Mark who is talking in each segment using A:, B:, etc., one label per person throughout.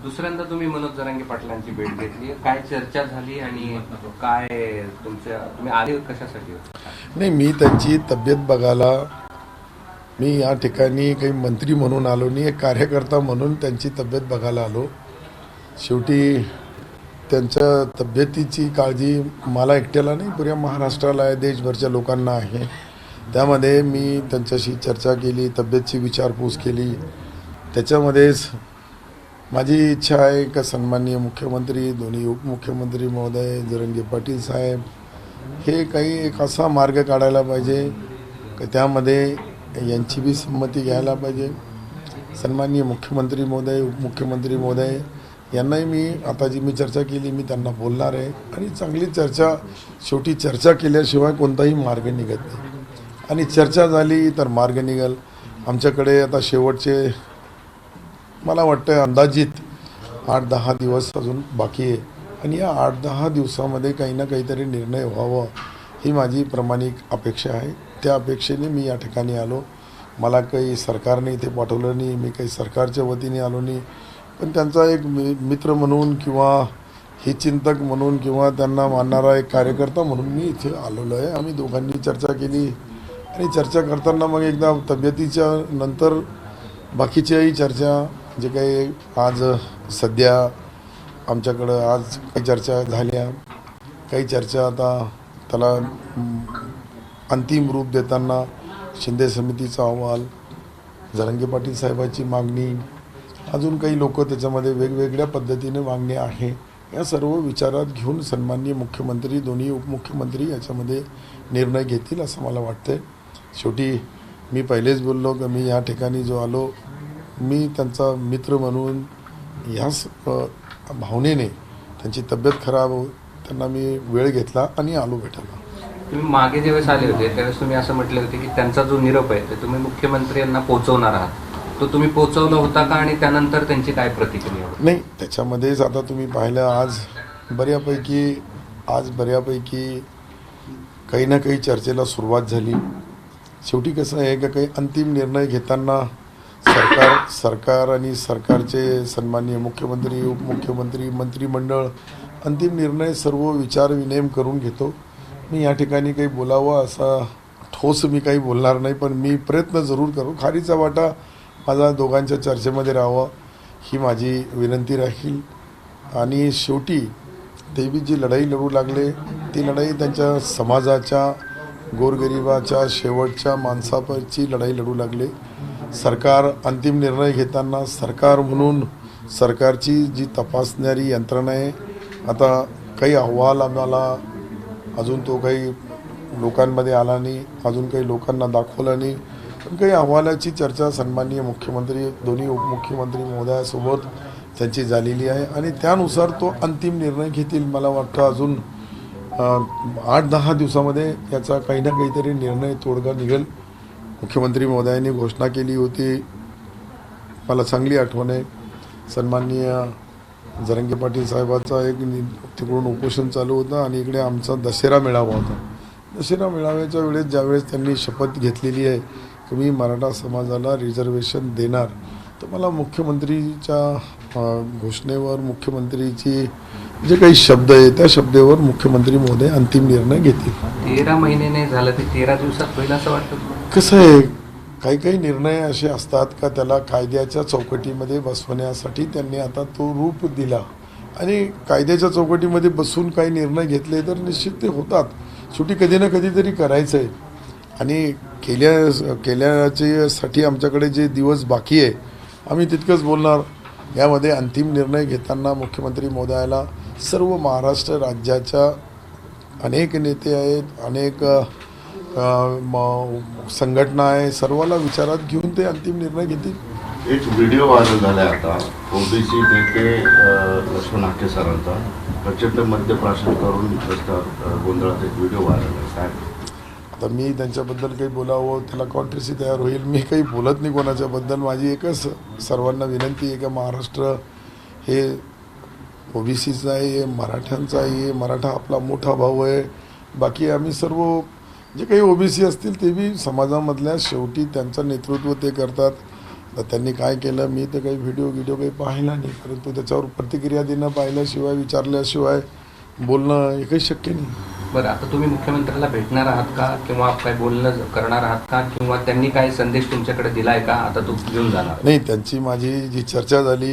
A: दुसऱ्यांदा तुम्ही मनोज जरांगे पाटलांची भेट घेतली, काय चर्चा झाली आणि काय तुम्ही आले कशासाठी होते?
B: नाही, मी त्यांची तब्येत बघायला मी या ठिकाणी काही मंत्री म्हणून आलो नाही, एक कार्यकर्ता म्हणून त्यांची तब्येत बघायला आलो. शेवटी त्यांच्या तब्येतीची काळजी मला एकट्याला नाही, पुऱ्या महाराष्ट्राला आहे, देशभरच्या लोकांना आहे. त्यामध्ये मी त्यांच्याशी चर्चा केली, तब्येतची विचारपूस केली. त्याच्यामध्येच माझी इच्छा आहे का सन्माननीय मुख्यमंत्री, दोन्ही उपमुख्यमंत्री महोदय जरांगे पाटील साहेब हे काही एक असा मार्ग काढायला पाहिजे की त्यामध्ये यांची बी संमती घ्यायला पाहिजे. सन्माननीय मुख्यमंत्री महोदय, उपमुख्यमंत्री महोदय यांनाही मी आता जी मी चर्चा केली मी त्यांना बोलणार आहे. आणि चांगली चर्चा, शेवटी चर्चा केल्याशिवाय कोणताही मार्ग निघत नाही आणि चर्चा झाली तर मार्ग निघेल. आमच्याकडे आता शेवटचे मला वाटतं अंदाजित 8-10 दिवस अजून बाकी आहे आणि या 8-10 दिवसामध्ये काही ना काहीतरी निर्णय व्हावं ही माझी प्रामाणिक अपेक्षा आहे. त्या अपेक्षेने मी या ठिकाणी आलो. मला काही सरकारने इथे पाठवलं नाही, मी काही सरकारच्या वतीने आलो नाही, पण त्यांचा एक मित्र म्हणून किंवा हितचिंतक म्हणून किंवा त्यांना मानणारा एक कार्यकर्ता म्हणून मी इथे आलेलो आहे. आम्ही दोघांनी चर्चा केली आणि चर्चा करताना मग एकदा तब्येतीच्या नंतर बाकीच्याही चर्चा जे काही आज सध्या आमच्याकडं आज काही चर्चा झाल्या, काही चर्चा आता त्याला अंतिम रूप देताना शिंदे समितीचा अहवाल, जरांगे पाटील साहेबांची मागणी, अजून काही लोक त्याच्यामध्ये वेगवेगळ्या पद्धतीने मागणी आहे. या सर्व विचारात घेऊन सन्माननीय मुख्यमंत्री, दोन्ही उपमुख्यमंत्री याच्यामध्ये निर्णय घेतील असं मला वाटतं. शेवटी मी पहिलेच बोललो की मी या ठिकाणी जो आलो मी त्यांचा मित्र म्हणून ह्याच भावनेने त्यांची तब्येत खराब हो त्यांना मी वेळ घेतला आणि आलो भेटायला.
A: तुम्ही मागे ज्यावेळेस आले होते त्यावेळेस तुम्ही असं म्हटले होते की त्यांचा जो निरोप आहे ते तुम्ही मुख्यमंत्री यांना पोहोचवणार आहात, तो तुम्ही पोहोचवला होता का आणि त्यानंतर त्यांची काय प्रतिक्रिया होती?
B: नाही, त्याच्यामध्येच आता तुम्ही पाहिलं आज बऱ्यापैकी काही ना काही चर्चेला सुरुवात झाली. शेवटी कसं आहे का काही अंतिम निर्णय घेताना सरकार आणि सरकारचे सन्माननीय मुख्यमंत्री, उपमुख्यमंत्री, मंत्रिमंडळ अंतिम निर्णय सर्व विचार विनिमय करून घेतो. मी या ठिकाणी काही बोलावं असा ठोस मी काही बोलणार नाही, पण मी प्रयत्न जरूर करू. खारीचा वाटा माझा दोघांच्या चर्चेमध्ये राहावा ही माझी विनंती राहील. आणि शेवटी ते बी जी लढाई लढू लागले ती लढाई त्यांच्या समाजाच्या, गोरगरिबाच्या, शेवटच्या माणसाची लढाई लढू लागले. सरकार अंतिम निर्णय घेताना सरकार म्हणून सरकारची जी तपासणारी यंत्रणा आहे, आता काही अहवाल आम्हाला अजून तो काही लोकांमध्ये आला नाही, अजून काही लोकांना दाखवला नाही, पण काही अहवालाची चर्चा सन्माननीय मुख्यमंत्री, दोन्ही उपमुख्यमंत्री महोदयासोबत त्यांची झालेली आहे आणि त्यानुसार तो अंतिम निर्णय घेतील. मला वाटतं अजून 8-10 दिवसामध्ये याचा काही ना काहीतरी निर्णय तोडगा निघेल. मुख्यमंत्री महोदयांनी घोषणा केली होती, मला चांगली आठवण आहे, सन्माननीय जरांगे पाटील साहेबांचा एक तिकडून उपोषण चालू होतं आणि इकडे आमचा दशेरा मेळावा होता. दशेरा मेळाव्याच्या वेळेस ज्यावेळेस त्यांनी शपथ घेतलेली आहे की मी मराठा समाजाला रिझर्वेशन देणार, तर मला मुख्यमंत्रीच्या घोषणेवर मुख्यमंत्रीची जे काही शब्द आहे त्या शब्दावर मुख्यमंत्री महोदय अंतिम निर्णय घेतील.
A: 13 महिने नाही झालं ते 13 दिवसात होईल असं वाटतं?
B: कसं आहे, काही निर्णय असे असतात का त्याला कायद्याच्या चौकटीमध्ये बसवण्यासाठी त्यांनी आता तो रूप दिला आणि कायद्याच्या चौकटीमध्ये बसून काही निर्णय घेतले तर निश्चित ते होतात. शेवटी कधी ना कधीतरी करायचं आहे आणि केल्यासाठी आमच्याकडे जे दिवस बाकी आहे आम्ही तितकंच बोलणार. यामध्ये अंतिम निर्णय घेताना मुख्यमंत्री महोदयाला सर्व महाराष्ट्र राज्याच्या अनेक नेते आहेत, अनेक संघटना आहे, सर्वाला विचारात घेऊन ते अंतिम निर्णय घेतील.
C: एक व्हिडिओ व्हायरल झाला आता ओबीसी नेते लक्ष्मण हाके सरांचा प्रचंड मद्यप्राशन करून रस्त्यावर गोंधळात एक व्हिडिओ व्हायरल आहे. काय
B: आता मी त्यांच्याबद्दल काही बोलावं त्याला कॉन्ट्रसी तयार होईल. मी काही बोलत नाही कोणाच्याबद्दल. माझी एकच सर्वांना विनंती आहे की महाराष्ट्र हे ओबीसीचं आहे, मराठ्यांचं आहे, मराठा आपला मोठा भाऊ आहे. बाकी आम्ही सर्व जे काही ओबीसी असतील ते बी समाजामधल्या शेवटी त्यांचं नेतृत्व ते करतात. तर त्यांनी काय केलं, मी तर काही व्हिडिओ काही पाहिला नाही, परंतु त्याच्यावर प्रतिक्रिया देणं, पाहिल्याशिवाय विचारल्याशिवाय बोलणं हे काही शक्य नाही.
A: बरं, आता तुम्ही मुख्यमंत्र्याला भेटणार आहात का, किंवा काय बोलणं करणार आहात का, किंवा त्यांनी काय संदेश तुमच्याकडे दिलाय का, आता तो घेऊन जाणार?
B: नाही, त्यांची माझी जी चर्चा झाली,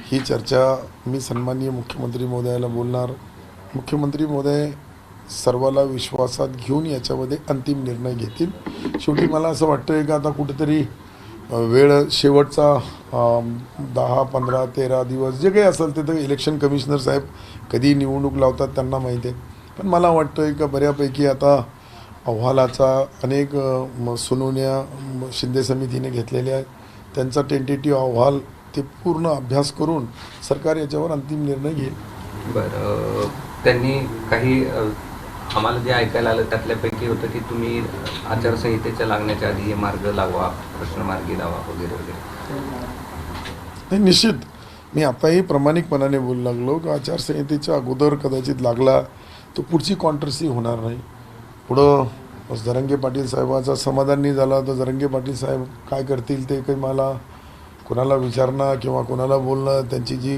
B: ही चर्चा मी सन्माननीय मुख्यमंत्री महोदयाला बोलणार. मुख्यमंत्री महोदय सर्वाला विश्वासात घेऊन याच्यामध्ये अंतिम निर्णय घेतील. शेवटी मला असं वाटतं की आता कुठेतरी वेळ शेवटचा 10, 15, 13 दिवस जे काही असेल ते तर इलेक्शन कमिशनर साहेब कधी निवडणूक लावतात त्यांना माहिती आहे. पण मला वाटतं की बऱ्यापैकी आता अहवालाचा अनेक सुनावण्या शिंदे समितीने घेतलेल्या आहेत. त्यांचा टेंटेटिव्ह अहवाल ते पूर्ण अभ्यास करून सरकार याच्यावर अंतिम निर्णय घेईल.
A: बरं, त्यांनी काही आम्हाला जे ऐकायला आलं त्यातल्यापैकी होतं की तुम्ही आचारसंहितेच्या लागण्याच्या आधी हे मार्ग लावा, प्रश्न मार्गी लावा वगैरे वगैरे.
B: नाही, निश्चित मी आताही प्रामाणिकपणाने बोलू लागलो की आचारसंहितेच्या अगोदर कदाचित लागला तो पुढची कॉन्ट्रसी होणार नाही. पुढं जरांगे पाटील साहेबाचा समाधान नाही झाला तर जरांगे पाटील साहेब काय करतील ते काही मला कोणाला विचारणं किंवा कोणाला बोलणं, त्यांची जी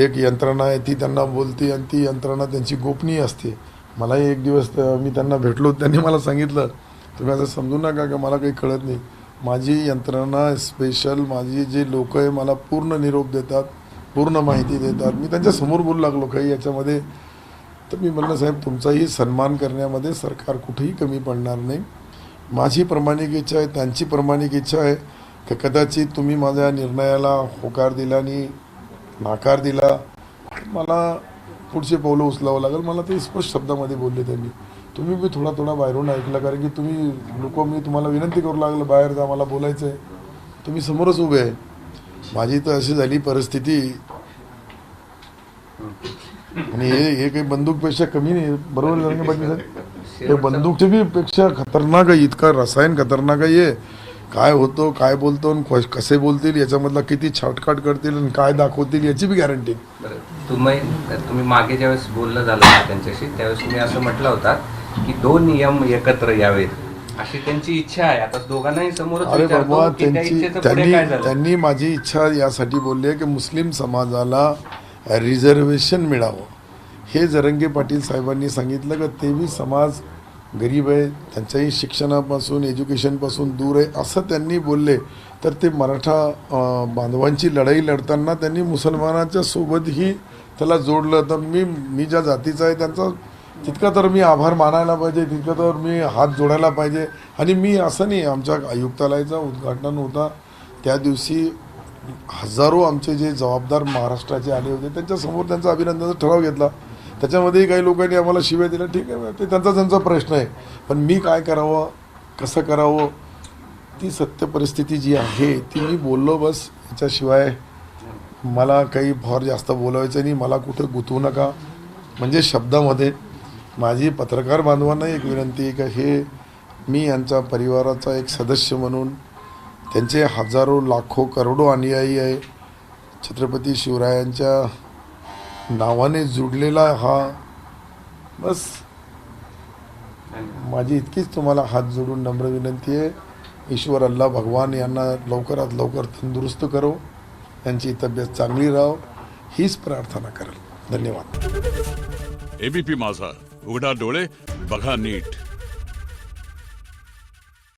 B: एक यंत्रणा आहे ती त्यांना बोलते आणि ती यंत्रणा त्यांची गोपनीय असते. मलाही एक दिवस मी त्यांना भेटलो, त्यांनी मला सांगितलं तुम्ही असं समजू नका की मला काही कळत नाही. माझी यंत्रणा स्पेशल, माझी जे लोक आहे मला पूर्ण निरोप देतात, पूर्ण माहिती देतात. मी त्यांच्यासमोर बोलू लागलो काही याच्यामध्ये, तर मी म्हणलं साहेब तुमचाही सन्मान करण्यामध्ये सरकार कुठेही कमी पडणार नाही. माझी प्रामाणिक इच्छा आहे, त्यांची प्रामाणिक इच्छा आहे की कदाचित तुम्ही माझ्या निर्णयाला होकार दिला आणि नाकार दिला, मला पुढचे पावलं उचलावं लागेल. मला ते स्पष्ट शब्दामध्ये बोलले त्यांनी. तुम्ही बी थोडा बाहेरून ऐकलं, कारण की तुम्ही लोक, मी तुम्हाला विनंती करू लागलं बाहेर जा, मला बोलायचं आहे, तुम्ही समोरच उभे आहे. माझी तर अशी झाली परिस्थिती, आणि हे काही बंदूकपेक्षा कमी नाही, बरोबर जरांगे पाटील साहेब, हे बंदूकच्या बी पेक्षा खतरनाक आहे, इतका रसायन खतरनाक आहे. काय होतो, काय बोलतो, कसे बोलतील, याच्यामधला किती छाटकाट करतील आणि काय दाखवतील याची बी गॅरंटी.
A: बरं, तुम्ही मागे ज्यावेळेस बोलणं झालं त्यांच्याशी त्यावेळेस तुम्ही असं म्हटलं होतं की 2 नियम एकत्र यावेत अशी त्यांची इच्छा आहे. आता दोघांनाही समोरच
B: अरे
A: विचारतो
B: बाबा,
A: की त्या इच्छेचं पुढे काय झालं?
B: त्यांनी माझी इच्छा यासाठी बोलली आहे की मुस्लिम समाजाला रिझर्वेशन मिळावं. हे जरांगे पाटील साहेबांनी सांगितलं की ते बी समाज गरीब आहे, त्यांच्याही शिक्षणापासून एज्युकेशनपासून दूर आहे असं त्यांनी बोलले. तर ते मराठा बांधवांची लढाई लढताना त्यांनी मुसलमानाच्या सोबतही त्याला जोडलं. तर मी ज्या जातीचा आहे त्यांचा तितका तर मी आभार मानायला पाहिजे, तितका तर मी हात जोडायला पाहिजे. आणि मी असं नाही, आमच्या आयुक्तालयाचं उद्घाटन होता त्या दिवशी हजारो आमचे जे जबाबदार महाराष्ट्राचे आले होते, त्यांच्यासमोर त्यांचा अभिनंदनाचा ठराव घेतला. त्याच्यामध्येही काही लोकांनी आम्हाला शिव्या दिल्या, ठीक आहे, ते त्यांचा प्रश्न आहे. पण मी काय करावं, कसं करावं, ती सत्य परिस्थिती जी आहे ती मी बोललो बस. याच्याशिवाय मला काही फार जास्त बोलायचं नाही. मला कुठं गुंतवू नका. म्हणजे शब्दामध्ये माझी पत्रकार बांधवांना एक विनंती आहे की हे मी यांच्या परिवाराचा एक सदस्य म्हणून, त्यांचे हजारो लाखो करोडो अनुयायी आहे, छत्रपती शिवरायांच्या नावाने जुडलेला हा, बस माझी इतकीच तुम्हाला हात जोडून नम्र विनंती आहे. ईश्वर अल्लाह भगवान यांना लवकरात लवकर तंदुरुस्त करो, यांची तब्येत चांगली राहो हीच प्रार्थना करेल. धन्यवाद.
D: एबीपी माझा, उघडा डोळे बघा नीट.